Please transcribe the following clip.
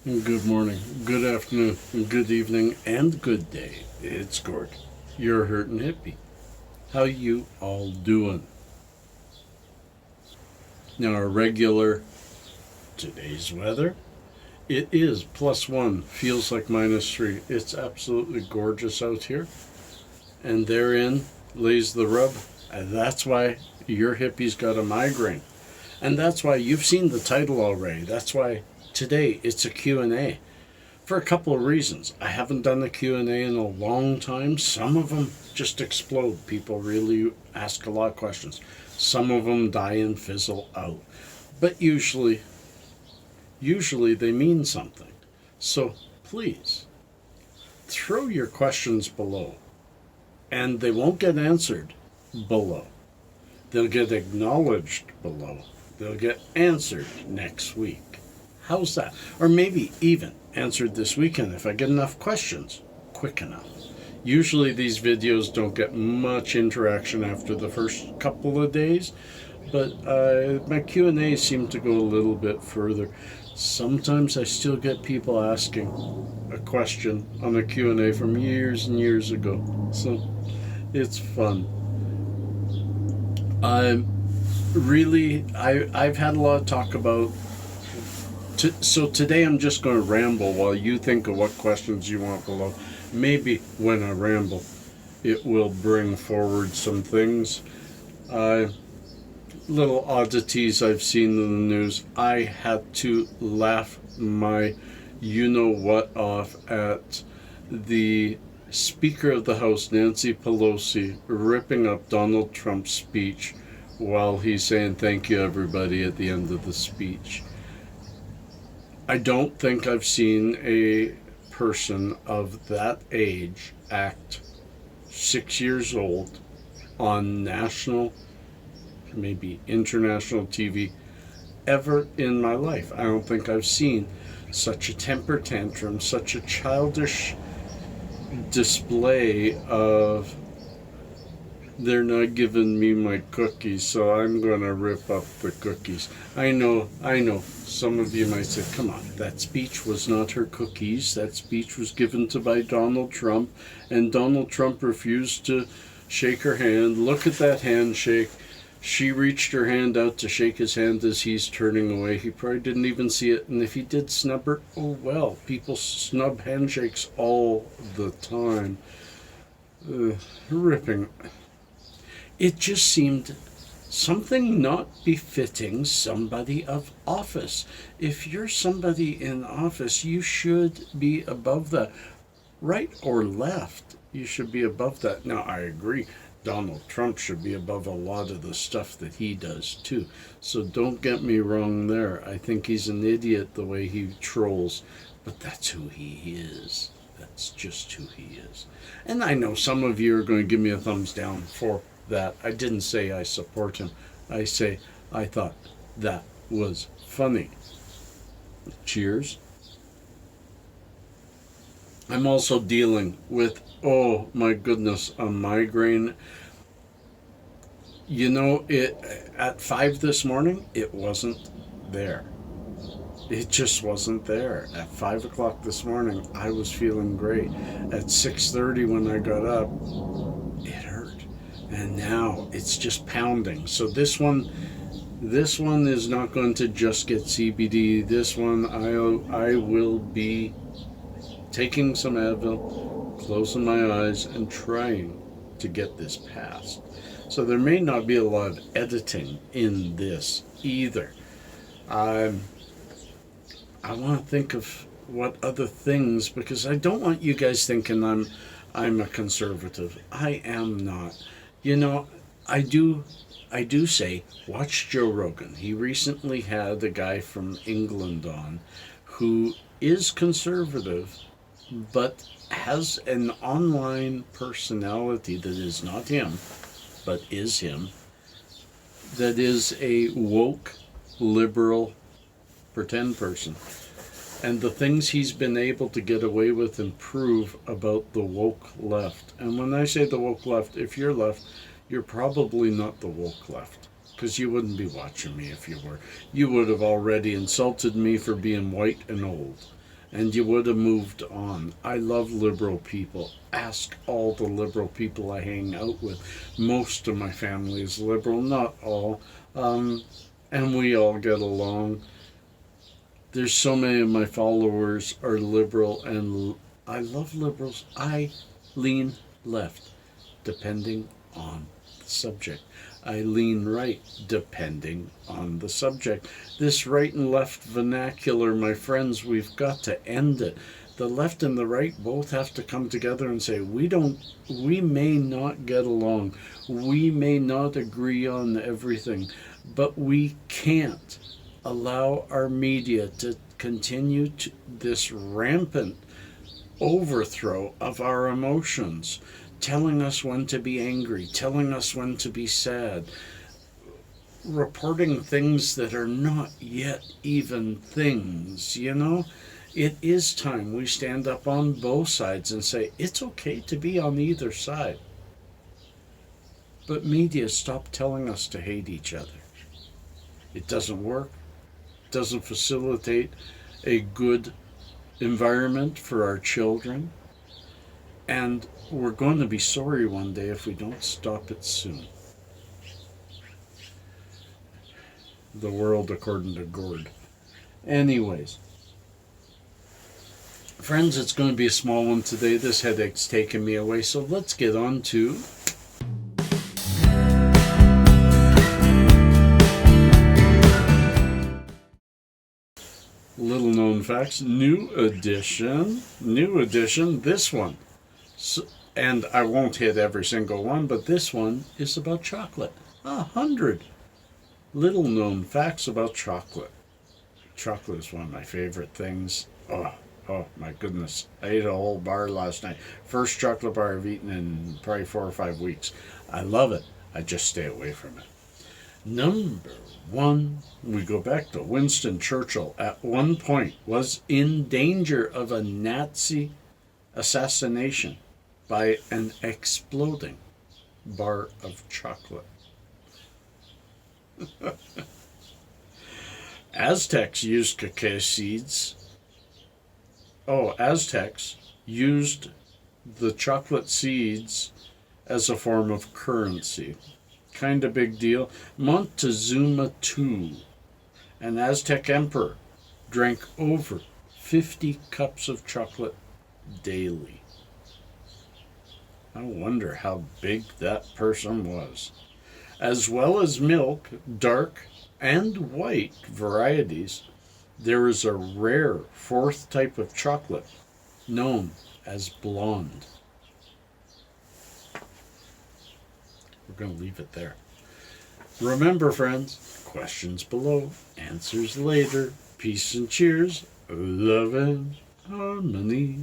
Good morning, good afternoon, good evening, and good day. It's Gord, your hurtin' hippie. How you all doing? Now, our regular today's weather. It is +1, feels like -3. It's absolutely gorgeous out here, and therein lays the rub. And that's why your hippie's got a migraine, and that's why you've seen the title already. That's why today it's a Q&A. For a couple of reasons. I haven't done a Q&A in a long time. Some of them just explode. People really ask a lot of questions. Some of them die and fizzle out. But usually they mean something. So please, throw your questions below. And they won't get answered below. They'll get acknowledged below. They'll get answered next week. How's that? Or maybe even answered this weekend if I get enough questions quick enough. Usually these videos don't get much interaction after the first couple of days, but my Q&A seem to go a little bit further. Sometimes I still get people asking a question on a Q&A from years and years ago, so it's fun. I've had a lot of talk about so today I'm just going to ramble while you think of what questions you want below. Maybe when I ramble, it will bring forward some things. Little oddities I've seen in the news. I had to laugh my you-know-what off at the Speaker of the House, Nancy Pelosi, ripping up Donald Trump's speech while he's saying thank you everybody at the end of the speech. I don't think I've seen a person of that age act 6 years old on national, maybe international TV ever in my life. I don't think I've seen such a temper tantrum, such a childish display of they're not giving me my cookies, so I'm gonna rip up the cookies. I know, some of you might say, come on, that speech was not her cookies. That speech was given to by Donald Trump, and Donald Trump refused to shake her hand. Look at that handshake. She reached her hand out to shake his hand as he's turning away. He probably didn't even see it, and if he did snub her, oh well. People snub handshakes all the time. Ripping. It just seemed something not befitting somebody of office. If you're somebody in office, you should be above that. Right or left, you should be above that. Now, I agree. Donald Trump should be above a lot of the stuff that he does too. So don't get me wrong there. I think he's an idiot the way he trolls, but that's who he is. That's just who he is. And I know some of you are going to give me a thumbs down for that. I didn't say I support him. I say I thought that was funny. Cheers. I'm also dealing with, oh my goodness, a migraine. You know, it at 5 this morning, it wasn't there. It just wasn't there. At 5 o'clock this morning, I was feeling great. At 6:30 when I got up, it hurt. And now it's just pounding. So this one is not going to just get CBD. This one I will be taking some Advil, closing my eyes, and trying to get this passed. So there may not be a lot of editing in this either. I want to think of what other things, because I don't want you guys thinking I'm a conservative. I am not. You know, I do say watch Joe Rogan. He recently had a guy from England on who is conservative but has an online personality that is not him but is him, that is a woke liberal pretend person. And the things he's been able to get away with and prove about the woke left. And when I say the woke left, if you're left, you're probably not the woke left. Because you wouldn't be watching me if you were. You would have already insulted me for being white and old. and you would have moved on. I love liberal people. Ask all the liberal people I hang out with. Most of my family is liberal, not all. And we all get along. There's so many of my followers are liberal, and I love liberals. I lean left, depending on the subject. I lean right, depending on the subject. This right and left vernacular, my friends, we've got to end it. The left and the right both have to come together and say, we may not get along. We may not agree on everything, but we can't allow our media to continue this rampant overthrow of our emotions, telling us when to be angry, telling us when to be sad, reporting things that are not yet even things, you know? It is time we stand up on both sides and say, it's okay to be on either side. But media, stop telling us to hate each other. It doesn't work. It doesn't facilitate a good environment for our children. And we're going to be sorry one day if we don't stop it soon. The world according to Gord. Anyways, friends, it's going to be a small one today. This headache's taking me away, so let's get on to little known facts. New edition, this one. So, and I won't hit every single one, but this one is about chocolate. 100 little known facts about chocolate. Chocolate is one of my favorite things. Oh my goodness. I ate a whole bar last night. First chocolate bar I've eaten in probably 4 or 5 weeks. I love it. I just stay away from it. Number 1, we go back to Winston Churchill. At one point was in danger of a Nazi assassination by an exploding bar of chocolate. Aztecs used cacao seeds. Aztecs used the chocolate seeds as a form of currency. Kind of big deal. Montezuma II, an Aztec emperor, drank over 50 cups of chocolate daily. I wonder how big that person was. As well as milk, dark and white varieties, there is a rare 4th type of chocolate known as blonde. We're going to leave it there. Remember, friends, questions below, answers later. Peace and cheers, love and harmony.